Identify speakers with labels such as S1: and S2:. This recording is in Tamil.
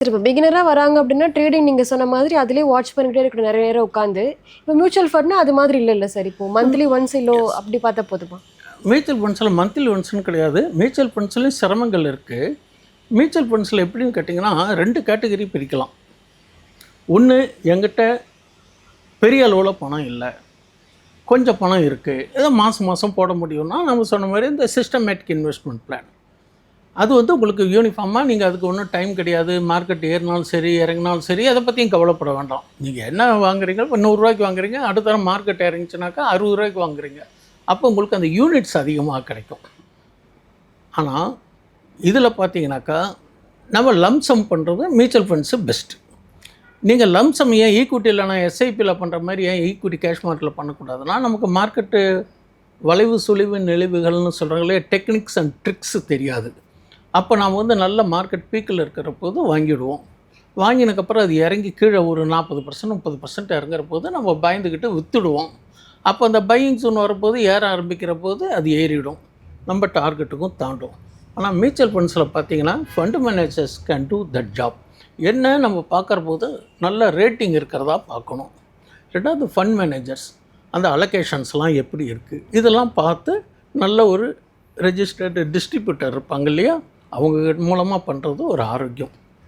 S1: சரி, இப்போ பிகினரா வராங்க அப்படின்னா ட்ரேடிங் நீங்க சொன்ன மாதிரி அதிலேயே வாட்ச் பண்ணிக்கிட்டே இருக்கணும் நிறைய நேரம் உட்காந்து. இப்போ மியூச்சுவல் ஃபண்ட்னா அது மாதிரி இல்லல்ல சார். இப்போ மந்த்லி ஒன்ஸ் இல்லோ அப்படி பார்த்தா போதுமா?
S2: மியூச்சுவல் ஃபண்ட்ஸில் மந்த்லி ஒன்ஸ்னு கிடையாது. மியூச்சுவல் ஃபண்ட்ஸ்லேயும் சிரமங்கள் இருக்குது. மியூச்சுவல் ஃபண்ட்ஸில் எப்படின்னு கேட்டிங்கன்னா 2 கேட்டகரி பிரிக்கலாம். ஒன்று, எங்கிட்ட பெரிய அளவில் பணம் இல்லை, கொஞ்சம் பணம் இருக்குது, ஏதோ மாதம் மாதம் போட முடியும்னா நம்ம சொன்ன மாதிரி இந்த சிஸ்டமேட்டிக் இன்வெஸ்ட்மெண்ட் பிளான். அது வந்து உங்களுக்கு யூனிஃபார்மாக நீங்கள் அதுக்கு ஒன்றும் டைம் கிடையாது. மார்க்கெட் ஏறினாலும் சரி இறங்கினாலும் சரி அதை பற்றியும் கவலைப்பட வேண்டாம். நீங்கள் என்ன வாங்குறீங்க, இப்போ 100 ரூபாய்க்கு வாங்குறீங்க, அடுத்த தரம் மார்க்கெட் இறங்கிச்சுனாக்கா 60 ரூபாய்க்கு வாங்குறீங்க. அப்போ உங்களுக்கு அந்த யூனிட்ஸ் அதிகமாக கிடைக்கும். ஆனால் இதில் பார்த்தீங்கன்னாக்கா நம்ம லம்சம் பண்ணுறது மியூச்சுவல் ஃபண்ட்ஸு பெஸ்ட்டு. நீங்கள் லம்சம் ஏன் ஈக்விட்டி இல்லைனா எஸ்ஐபியில் பண்ணுற மாதிரி ஏன் ஈக்விட்டி கேஷ் மார்க்கெட்டில் பண்ணக்கூடாதுன்னா, நமக்கு மார்க்கெட்டு வளைவு சுழிவு நெளிவுகள்னு சொல்கிறாங்களே, டெக்னிக்ஸ் அண்ட் ட்ரிக்ஸு தெரியாது. அப்போ நாம் வந்து நல்ல மார்க்கெட் பீக்கில் இருக்கிற போது வாங்கிடுவோம். வாங்கினதுக்கப்புறம் அது இறங்கி கீழே ஒரு 40% 30% இறங்குற போது நம்ம பயந்துக்கிட்டு விற்றுடுவோம். அப்போ அந்த பையிங் ஜோன் வரப்போது ஏற ஆரம்பிக்கிற போது அது ஏறிடும், நம்ம டார்கெட்டுக்கும் தாண்டும். ஆனால் மியூச்சுவல் ஃபண்ட்ஸில் பார்த்தீங்கன்னா fund managers can do that job. என்ன நம்ம பார்க்குற போது நல்ல ரேட்டிங் இருக்கிறதா பார்க்கணும். ரெண்டாவது ஃபண்ட் மேனேஜர்ஸ் அந்த அலோகேஷன்ஸ்லாம் எப்படி இருக்குது இதெல்லாம் பார்த்து நல்ல ஒரு ரெஜிஸ்டர்டு டிஸ்ட்ரிபியூட்டர் இருப்பாங்க இல்லையா, அவங்க மூலமாக பண்ணுறது ஒரு ஆரோக்கியம்.